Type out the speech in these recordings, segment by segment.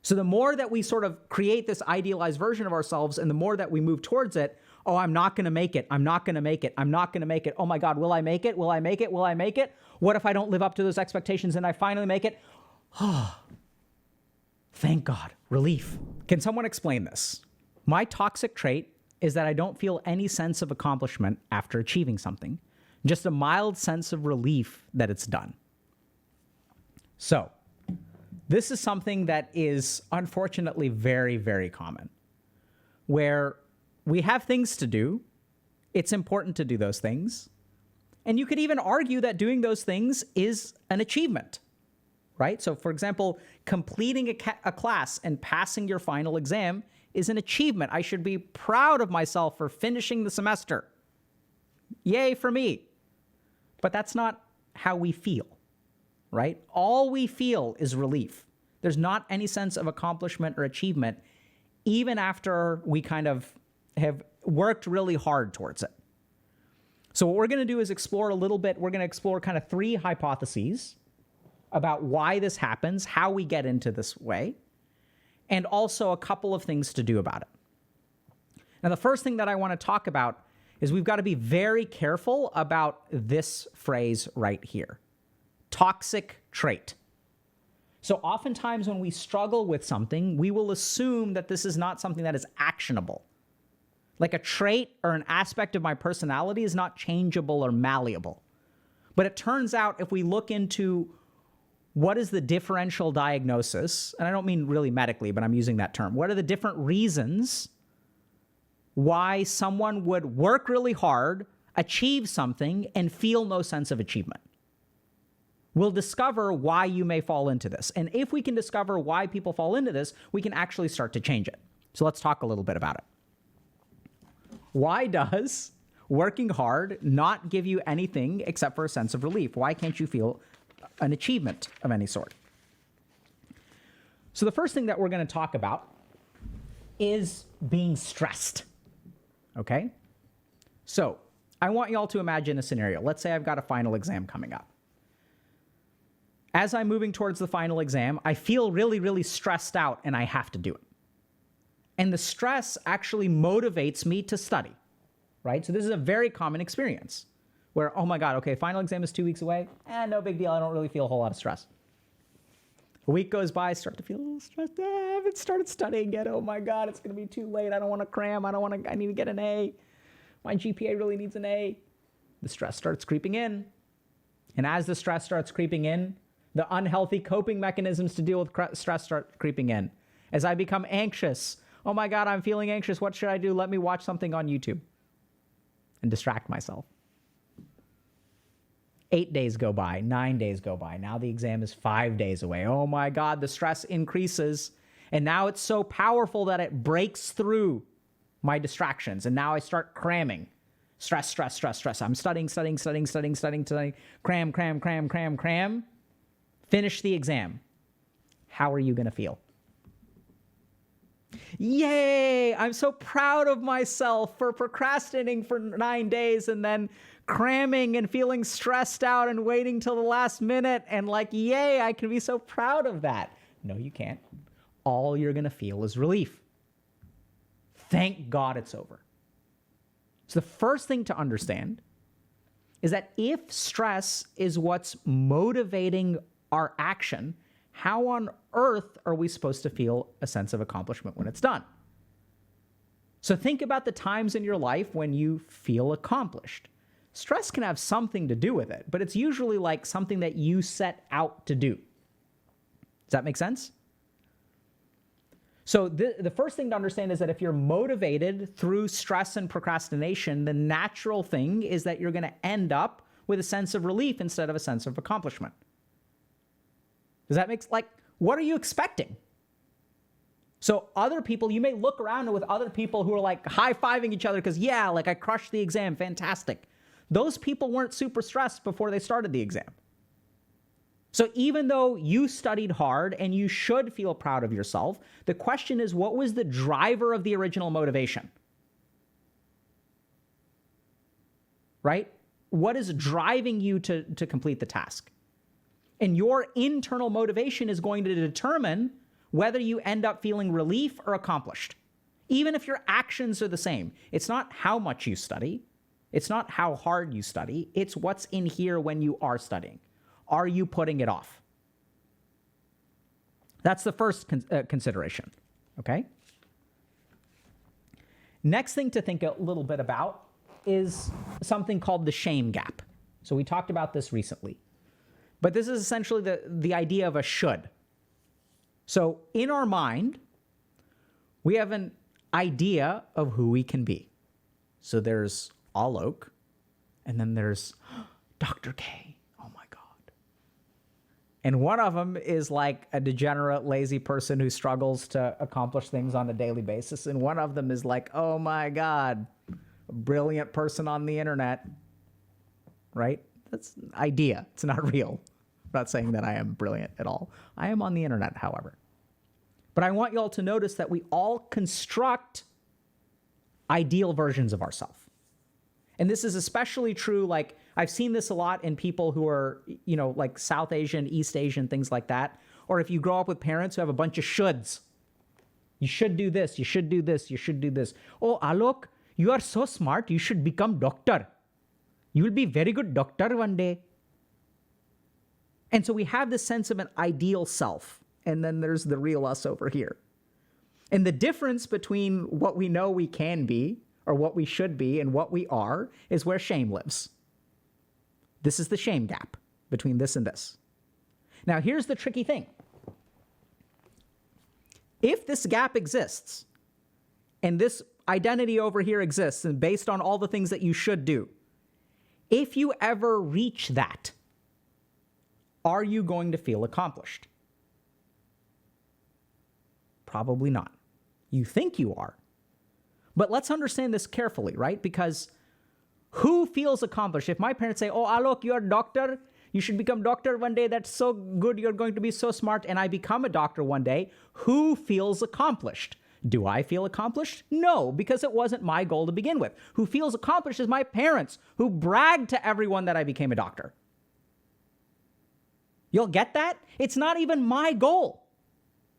So the more that we sort of create this idealized version of ourselves and the more that we move towards it, oh, I'm not going to make it. I'm not going to make it. I'm not going to make it. Oh my God, will I make it? Will I make it? Will I make it? What if I don't live up to those expectations and I finally make it? Oh, thank God. Relief. Can someone explain this? My toxic trait is that I don't feel any sense of accomplishment after achieving something. Just a mild sense of relief that it's done. So, this is something that is unfortunately very, very common, where we have things to do. It's important to do those things. And you could even argue that doing those things is an achievement, right? So for example, completing a class and passing your final exam is an achievement. I should be proud of myself for finishing the semester. Yay for me. But that's not how we feel, right? All we feel is relief. There's not any sense of accomplishment or achievement, even after we kind of have worked really hard towards it. So what we're going to do is explore a little bit. We're going to explore kind of 3 hypotheses about why this happens, how we get into this way, and also a couple of things to do about it. Now, the first thing that I want to talk about is we've got to be very careful about this phrase right here. Toxic trait. So oftentimes when we struggle with something, we will assume that this is not something that is actionable. Like a trait or an aspect of my personality is not changeable or malleable. But it turns out if we look into what is the differential diagnosis, and I don't mean really medically, but I'm using that term. What are the different reasons why someone would work really hard, achieve something, and feel no sense of achievement? We'll discover why you may fall into this. And if we can discover why people fall into this, we can actually start to change it. So let's talk a little bit about it. Why does working hard not give you anything except for a sense of relief? Why can't you feel an achievement of any sort? So the first thing that we're going to talk about is being stressed. Okay? So I want you all to imagine a scenario. Let's say I've got a final exam coming up. As I'm moving towards the final exam, I feel really, really stressed out and I have to do it. And the stress actually motivates me to study, right? So this is a very common experience where, oh my God, okay, final exam is 2 weeks away. No big deal. I don't really feel a whole lot of stress. A week goes by, I start to feel a little stressed. I haven't started studying yet. Oh my God, it's going to be too late. I don't want to cram. I need to get an A. My GPA really needs an A. The stress starts creeping in. And as the stress starts creeping in, the unhealthy coping mechanisms to deal with stress start creeping in. As I become anxious, oh my God, I'm feeling anxious. What should I do? Let me watch something on YouTube and distract myself. 8 days go by, 9 days go by. Now the exam is 5 days away. Oh my God, the stress increases. And now it's so powerful that it breaks through my distractions. And now I start cramming. Stress, stress, stress, stress. I'm studying. Cram. Finish the exam. How are you going to feel? Yay! I'm so proud of myself for procrastinating for 9 days and then cramming and feeling stressed out and waiting till the last minute and like, yay, I can be so proud of that. No, you can't. All you're going to feel is relief. Thank God it's over. So the first thing to understand is that if stress is what's motivating our action, how on earth are we supposed to feel a sense of accomplishment when it's done? So think about the times in your life when you feel accomplished. Stress can have something to do with it, but it's usually like something that you set out to do. Does that make sense? So the first thing to understand is that if you're motivated through stress and procrastination, the natural thing is that you're going to end up with a sense of relief instead of a sense of accomplishment. Does that make, like, what are you expecting? So other people, you may look around with other people who are like high-fiving each other because, yeah, like I crushed the exam, fantastic. Those people weren't super stressed before they started the exam. So even though you studied hard and you should feel proud of yourself, the question is, what was the driver of the original motivation? Right? What is driving you to complete the task? And your internal motivation is going to determine whether you end up feeling relief or accomplished. Even if your actions are the same. It's not how much you study. It's not how hard you study. It's what's in here when you are studying. Are you putting it off? That's the first consideration, okay? Next thing to think a little bit about is something called the shame gap. So we talked about this recently. But this is essentially the idea of a should. So in our mind, we have an idea of who we can be. So there's Alok, and then there's Dr. K. Oh my God. And one of them is like a degenerate, lazy person who struggles to accomplish things on a daily basis. And one of them is like, oh my God, a brilliant person on the internet, right? That's an idea. It's not real. I'm not saying that I am brilliant at all. I am on the internet, however. But I want you all to notice that we all construct ideal versions of ourselves. And this is especially true, like, I've seen this a lot in people who are, you know, like South Asian, East Asian, things like that. Or if you grow up with parents who have a bunch of shoulds. You should do this, you should do this, you should do this. Oh, Alok, you are so smart, you should become doctor. You will be very good doctor one day. And so we have this sense of an ideal self. And then there's the real us over here. And the difference between what we know we can be, or what we should be, and what we are, is where shame lives. This is the shame gap between this and this. Now, here's the tricky thing. If this gap exists, and this identity over here exists, and based on all the things that you should do, if you ever reach that, are you going to feel accomplished? Probably not. You think you are. But let's understand this carefully, right? Because who feels accomplished? If my parents say, oh, Alok, you're a doctor, you should become doctor one day, that's so good, you're going to be so smart, and I become a doctor one day, who feels accomplished? Do I feel accomplished? No, because it wasn't my goal to begin with. Who feels accomplished is my parents, who bragged to everyone that I became a doctor. You'll get that? It's not even my goal.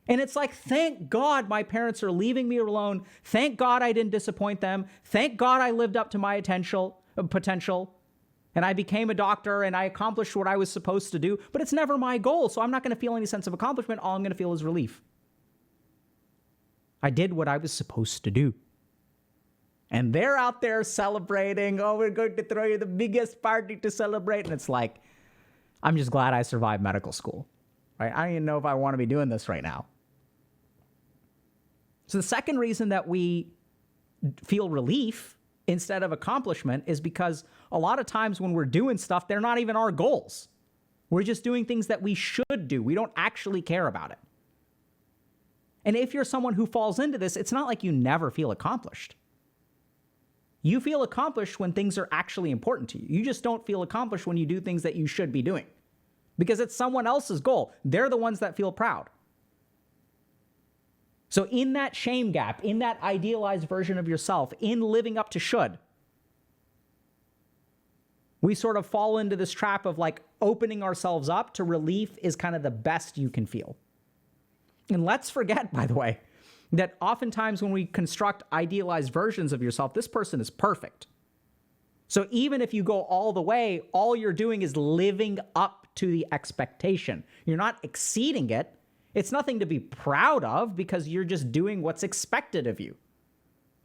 And it's like, thank God my parents are leaving me alone. Thank God I didn't disappoint them. Thank God I lived up to my potential. And I became a doctor and I accomplished what I was supposed to do. But it's never my goal, so I'm not going to feel any sense of accomplishment. All I'm going to feel is relief. I did what I was supposed to do. And they're out there celebrating. Oh, we're going to throw you the biggest party to celebrate. And it's like, I'm just glad I survived medical school. Right? I don't even know if I want to be doing this right now. So the second reason that we feel relief instead of accomplishment is because a lot of times when we're doing stuff, they're not even our goals. We're just doing things that we should do. We don't actually care about it. And if you're someone who falls into this, it's not like you never feel accomplished. You feel accomplished when things are actually important to you. You just don't feel accomplished when you do things that you should be doing. Because it's someone else's goal. They're the ones that feel proud. So in that shame gap, in that idealized version of yourself, in living up to should, we sort of fall into this trap of like opening ourselves up to relief is kind of the best you can feel. And let's forget, by the way, that oftentimes when we construct idealized versions of yourself, this person is perfect. So even if you go all the way, all you're doing is living up to the expectation. You're not exceeding it. It's nothing to be proud of because you're just doing what's expected of you.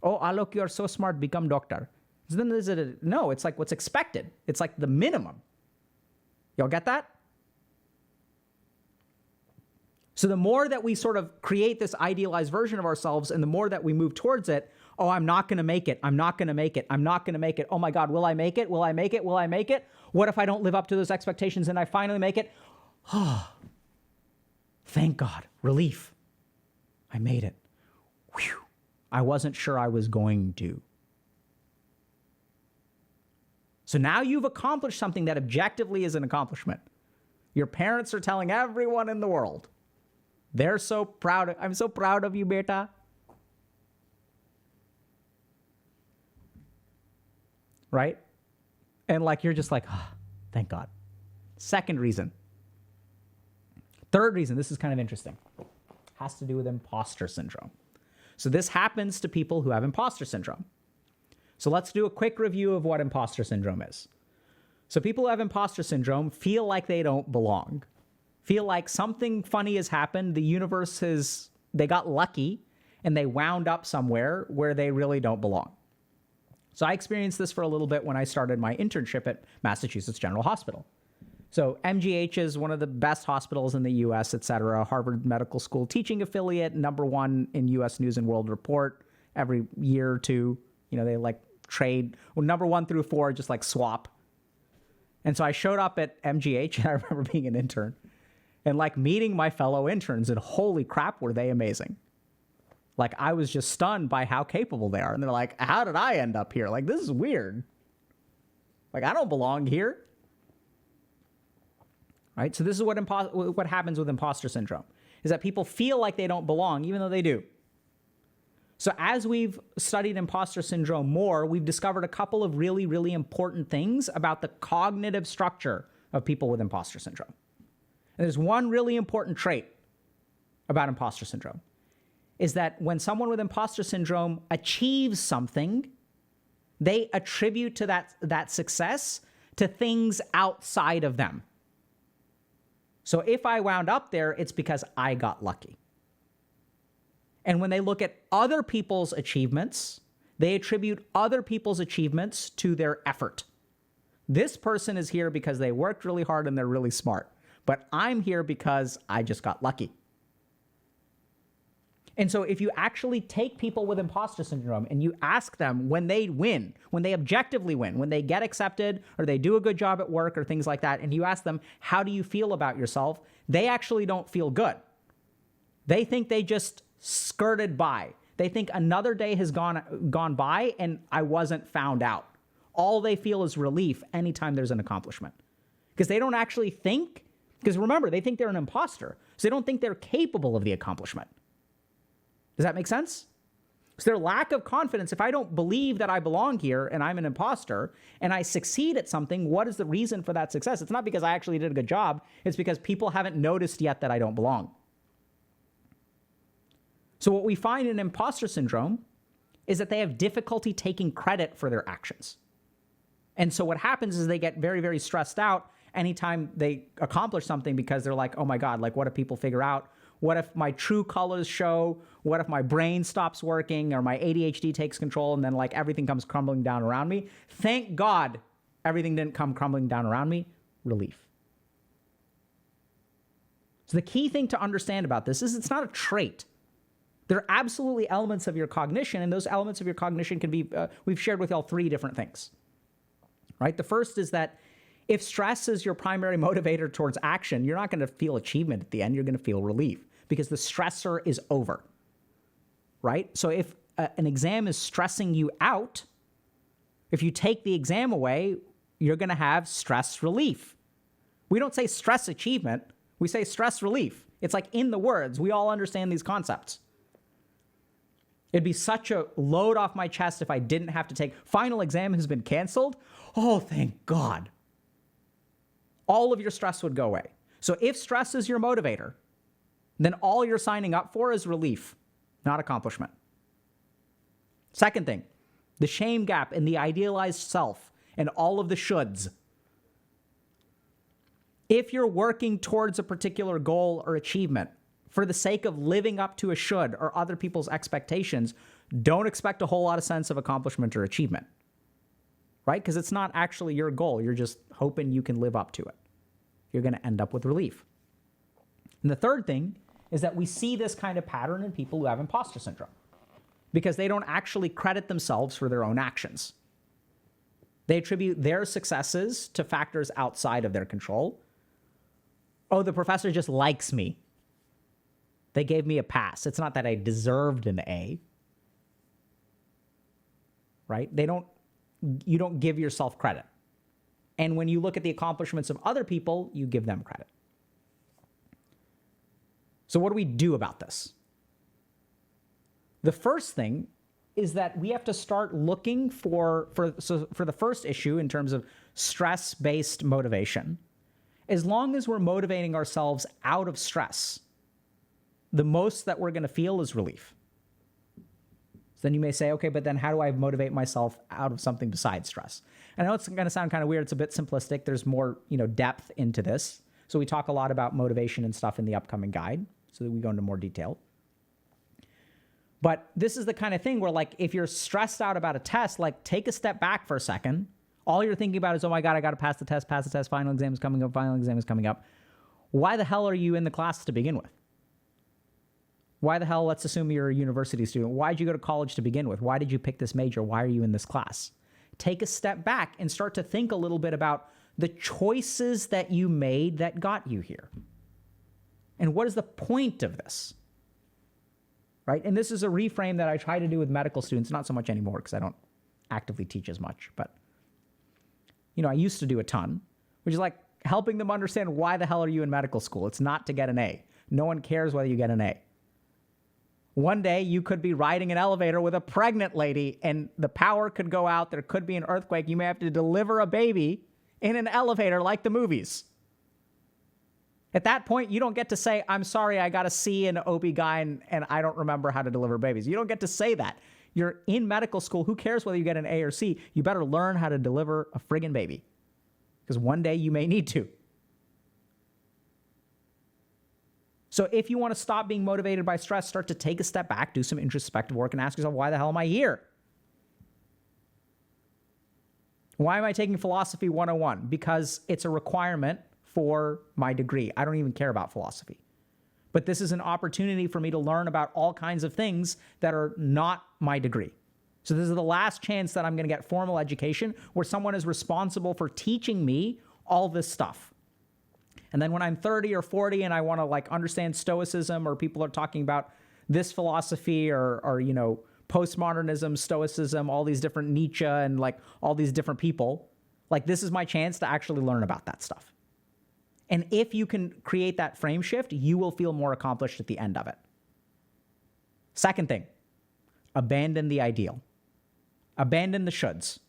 Oh, Alok, you're so smart, become doctor. So then no, it's like what's expected. It's like the minimum. Y'all get that? So the more that we sort of create this idealized version of ourselves and the more that we move towards it, oh, I'm not going to make it. I'm not going to make it. I'm not going to make it. Oh my God, will I make it? Will I make it? Will I make it? What if I don't live up to those expectations and I finally make it? Oh, thank God. Relief. I made it. Whew. I wasn't sure I was going to. So now you've accomplished something that objectively is an accomplishment. Your parents are telling everyone in the world. They're so proud. I'm so proud of you, beta. Right? And like, you're just like, oh, thank God. Second reason. Third reason, this is kind of interesting. has to do with imposter syndrome. So this happens to people who have imposter syndrome. So let's do a quick review of what imposter syndrome is. So people who have imposter syndrome feel like they don't belong, feel like something funny has happened, the universe they got lucky, and they wound up somewhere where they really don't belong. So I experienced this for a little bit when I started my internship at Massachusetts General Hospital. So MGH is one of the best hospitals in the US, et cetera, Harvard Medical School teaching affiliate, #1 in US News and World Report every year or two. You know, they like trade, well, #1 through 4, just like swap. And so I showed up at MGH, and I remember being an intern and like meeting my fellow interns, and holy crap, were they amazing. Like, I was just stunned by how capable they are. And they're like, how did I end up here? Like, this is weird. Like, I don't belong here. Right? So this is what happens with imposter syndrome, is that people feel like they don't belong, even though they do. So as we've studied imposter syndrome more, we've discovered a couple of really, really important things about the cognitive structure of people with imposter syndrome. And there's one really important trait about imposter syndrome, is that when someone with imposter syndrome achieves something, they attribute to that success to things outside of them. So if I wound up there, it's because I got lucky. And when they look at other people's achievements, they attribute other people's achievements to their effort. This person is here because they worked really hard and they're really smart, but I'm here because I just got lucky. And so if you actually take people with imposter syndrome and you ask them when they win, when they objectively win, when they get accepted or they do a good job at work or things like that, and you ask them, how do you feel about yourself? They actually don't feel good. They think they just skirted by. They think another day has gone by and I wasn't found out. All they feel is relief anytime there's an accomplishment. Because they don't actually think, because remember, they think they're an imposter. So they don't think they're capable of the accomplishment. Does that make sense? So their lack of confidence, if I don't believe that I belong here and I'm an imposter and I succeed at something, what is the reason for that success? It's not because I actually did a good job. It's because people haven't noticed yet that I don't belong. So what we find in imposter syndrome is that they have difficulty taking credit for their actions. And so what happens is they get very, very stressed out anytime they accomplish something, because they're like, oh my God, like, what if people figure out? What if my true colors show? What if my brain stops working or my ADHD takes control and then like everything comes crumbling down around me? Thank God everything didn't come crumbling down around me. Relief. So the key thing to understand about this is it's not a trait. There are absolutely elements of your cognition, and those elements of your cognition can be, we've shared with y'all 3 different things, right? The first is that if stress is your primary motivator towards action, you're not going to feel achievement at the end. You're going to feel relief because the stressor is over, right? So if an exam is stressing you out, if you take the exam away, you're going to have stress relief. We don't say stress achievement. We say stress relief. It's like in the words. We all understand these concepts. It'd be such a load off my chest if I didn't have to take, final exam has been canceled. Oh, thank God. All of your stress would go away. So if stress is your motivator, then all you're signing up for is relief, not accomplishment. Second thing, the shame gap in the idealized self and all of the shoulds. If you're working towards a particular goal or achievement for the sake of living up to a should or other people's expectations, don't expect a whole lot of sense of accomplishment or achievement, right? Because it's not actually your goal. You're just hoping you can live up to it. You're going to end up with relief. And the third thing is that we see this kind of pattern in people who have imposter syndrome because they don't actually credit themselves for their own actions. They attribute their successes to factors outside of their control. Oh, the professor just likes me. They gave me a pass. It's not that I deserved an A. Right? You don't give yourself credit. And when you look at the accomplishments of other people, you give them credit. So what do we do about this? The first thing is that we have to start looking for the first issue in terms of stress-based motivation. As long as we're motivating ourselves out of stress, the most that we're going to feel is relief. So then you may say, okay, but then how do I motivate myself out of something besides stress? And I know it's going to sound kind of weird. It's a bit simplistic. There's more, depth into this. So we talk a lot about motivation and stuff in the upcoming guide, so that we go into more detail. But this is the kind of thing where, like, if you're stressed out about a test, like, take a step back for a second. All you're thinking about is, oh my God, I got to pass the test, final exam is coming up. Why the hell are you in the class to begin with? Why the hell, let's assume you're a university student. Why did you go to college to begin with? Why did you pick this major? Why are you in this class? Take a step back and start to think a little bit about the choices that you made that got you here. And what is the point of this? Right? And this is a reframe that I try to do with medical students, not so much anymore because I don't actively teach as much, but I used to do a ton, which is like helping them understand, why the hell are you in medical school? It's not to get an A. No one cares whether you get an A. One day you could be riding an elevator with a pregnant lady and the power could go out. There could be an earthquake. You may have to deliver a baby in an elevator like the movies. At that point, you don't get to say, I'm sorry, I got a C in OB-GYN and I don't remember how to deliver babies. You don't get to say that. You're in medical school. Who cares whether you get an A or C? You better learn how to deliver a friggin' baby, because one day you may need to. So if you want to stop being motivated by stress, start to take a step back, do some introspective work, and ask yourself, why the hell am I here? Why am I taking Philosophy 101? Because it's a requirement for my degree. I don't even care about philosophy. But this is an opportunity for me to learn about all kinds of things that are not my degree. So this is the last chance that I'm going to get formal education where someone is responsible for teaching me all this stuff. And then when I'm 30 or 40 and I want to understand Stoicism, or people are talking about this philosophy or postmodernism, Stoicism, all these different Nietzsche and all these different people, this is my chance to actually learn about that stuff. And if you can create that frame shift, you will feel more accomplished at the end of it. Second thing, abandon the ideal. Abandon the shoulds.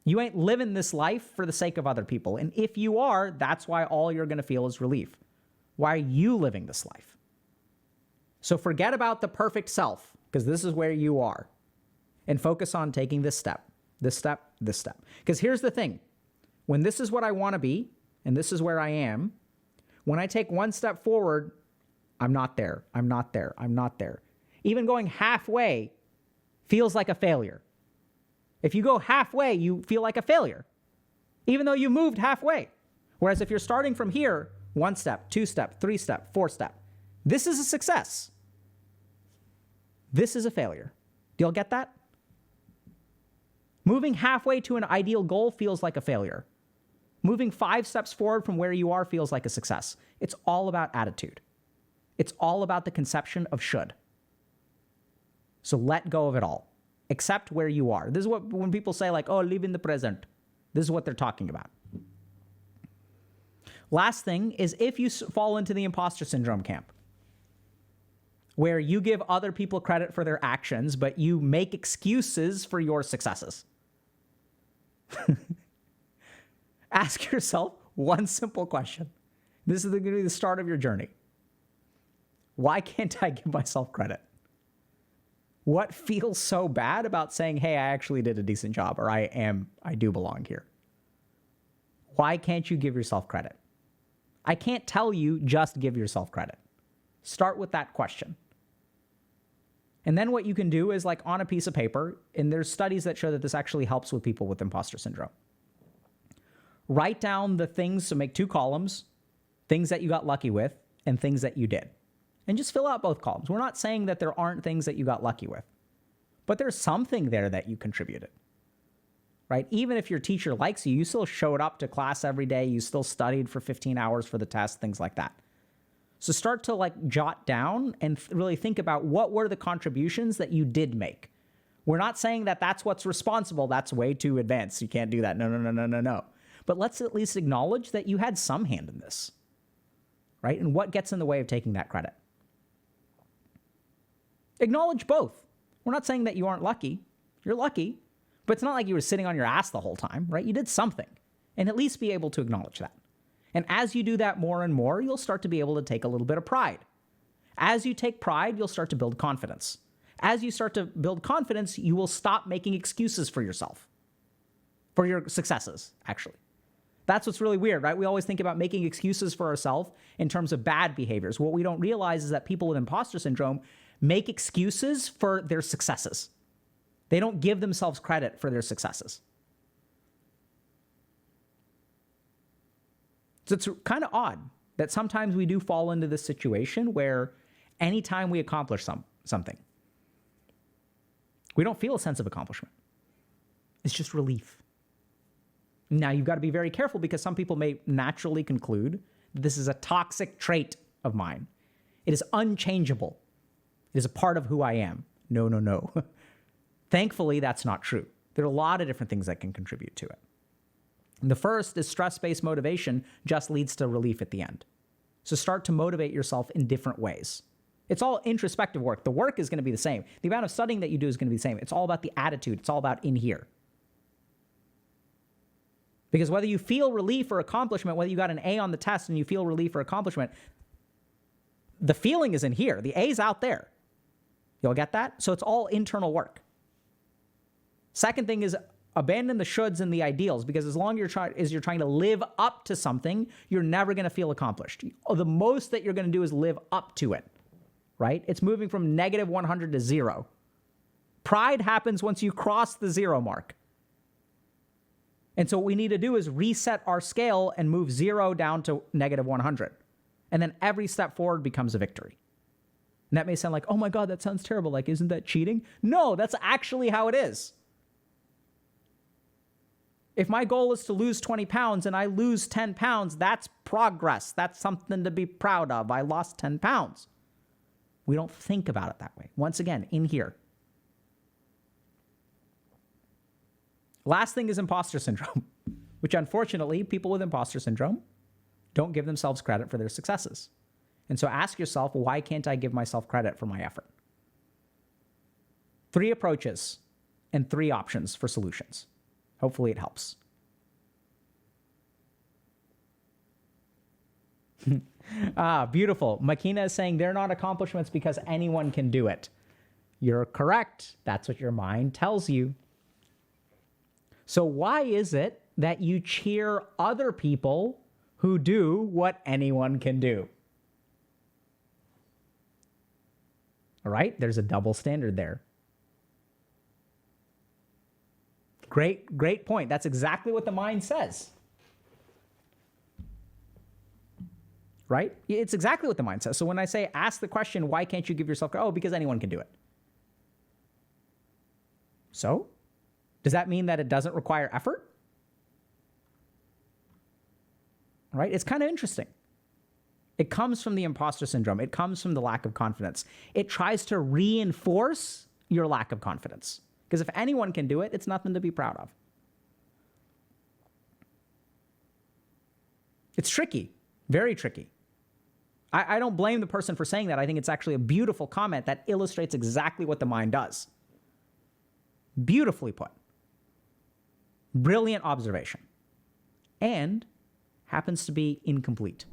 You ain't living this life for the sake of other people. And if you are, that's why all you're going to feel is relief. Why are you living this life? So forget about the perfect self, because this is where you are. And focus on taking this step, this step, this step. Because here's the thing. When this is what I want to be, and this is where I am, when I take one step forward, I'm not there. I'm not there. I'm not there. Even going halfway feels like a failure. If you go halfway, you feel like a failure, even though you moved halfway. Whereas if you're starting from here, 1 step, 2 step, 3 step, 4 step, this is a success. This is a failure. Do y'all get that? Moving halfway to an ideal goal feels like a failure. Moving 5 steps forward from where you are feels like a success. It's all about attitude. It's all about the conception of should. So let go of it all. Accept where you are. This is what, when people say oh, live in the present, this is what they're talking about. Last thing is, if you fall into the imposter syndrome camp, where you give other people credit for their actions, but you make excuses for your successes. Ask yourself one simple question. This is going to be the start of your journey. Why can't I give myself credit? What feels so bad about saying, hey, I actually did a decent job, or I do belong here? Why can't you give yourself credit? I can't tell you just give yourself credit. Start with that question. And then what you can do is on a piece of paper, and there's studies that show that this actually helps with people with imposter syndrome. Write down the things, so make 2 columns, things that you got lucky with and things that you did. And just fill out both columns. We're not saying that there aren't things that you got lucky with, but there's something there that you contributed, right? Even if your teacher likes you, you still showed up to class every day, you still studied for 15 hours for the test, things like that. So start to jot down and really think about what were the contributions that you did make. We're not saying that that's what's responsible. That's way too advanced. You can't do that. No. But let's at least acknowledge that you had some hand in this, right? And what gets in the way of taking that credit? Acknowledge both. We're not saying that you aren't lucky. You're lucky, but it's not like you were sitting on your ass the whole time, right? You did something, and at least be able to acknowledge that. And as you do that more and more, you'll start to be able to take a little bit of pride. As you take pride, you'll start to build confidence. As you start to build confidence, you will stop making excuses for yourself, for your successes, actually. That's what's really weird, right? We always think about making excuses for ourselves in terms of bad behaviors. What we don't realize is that people with imposter syndrome make excuses for their successes. They don't give themselves credit for their successes. So it's kind of odd that sometimes we do fall into this situation where anytime we accomplish something, we don't feel a sense of accomplishment. It's just relief. Now, you've got to be very careful because some people may naturally conclude that this is a toxic trait of mine. It is unchangeable. It is a part of who I am. No, no, no. Thankfully, that's not true. There are a lot of different things that can contribute to it. The first is stress-based motivation just leads to relief at the end. So start to motivate yourself in different ways. It's all introspective work. The work is going to be the same. The amount of studying that you do is going to be the same. It's all about the attitude. It's all about in here. Because whether you feel relief or accomplishment, whether you got an A on the test and you feel relief or accomplishment, the feeling is in here. The A's out there. You'll get that? So it's all internal work. Second thing is abandon the shoulds and the ideals, because as long as you're trying to live up to something, you're never going to feel accomplished. The most that you're going to do is live up to it, right? It's moving from negative 100 to 0. Pride happens once you cross the 0 mark. And so what we need to do is reset our scale and move 0 down to negative 100. And then every step forward becomes a victory. And that may sound like, oh my God, that sounds terrible. Like, isn't that cheating? No, that's actually how it is. If my goal is to lose 20 pounds and I lose 10 pounds, that's progress. That's something to be proud of. I lost 10 pounds. We don't think about it that way. Once again, in here. Last thing is imposter syndrome, which unfortunately, people with imposter syndrome don't give themselves credit for their successes. And so ask yourself, why can't I give myself credit for my effort? 3 approaches and 3 options for solutions. Hopefully it helps. Beautiful. Makina is saying they're not accomplishments because anyone can do it. You're correct. That's what your mind tells you. So why is it that you cheer other people who do what anyone can do? All right, there's a double standard there. Great point. That's exactly what the mind says. Right? It's exactly what the mind says. So when I say, ask the question, why can't you give yourself, oh, because anyone can do it. So, does that mean that it doesn't require effort? Right? It's kind of interesting. It comes from the imposter syndrome. It comes from the lack of confidence. It tries to reinforce your lack of confidence. Because if anyone can do it, it's nothing to be proud of. It's tricky, very tricky. I don't blame the person for saying that. I think it's actually a beautiful comment that illustrates exactly what the mind does. Beautifully put. Brilliant observation. And happens to be incomplete.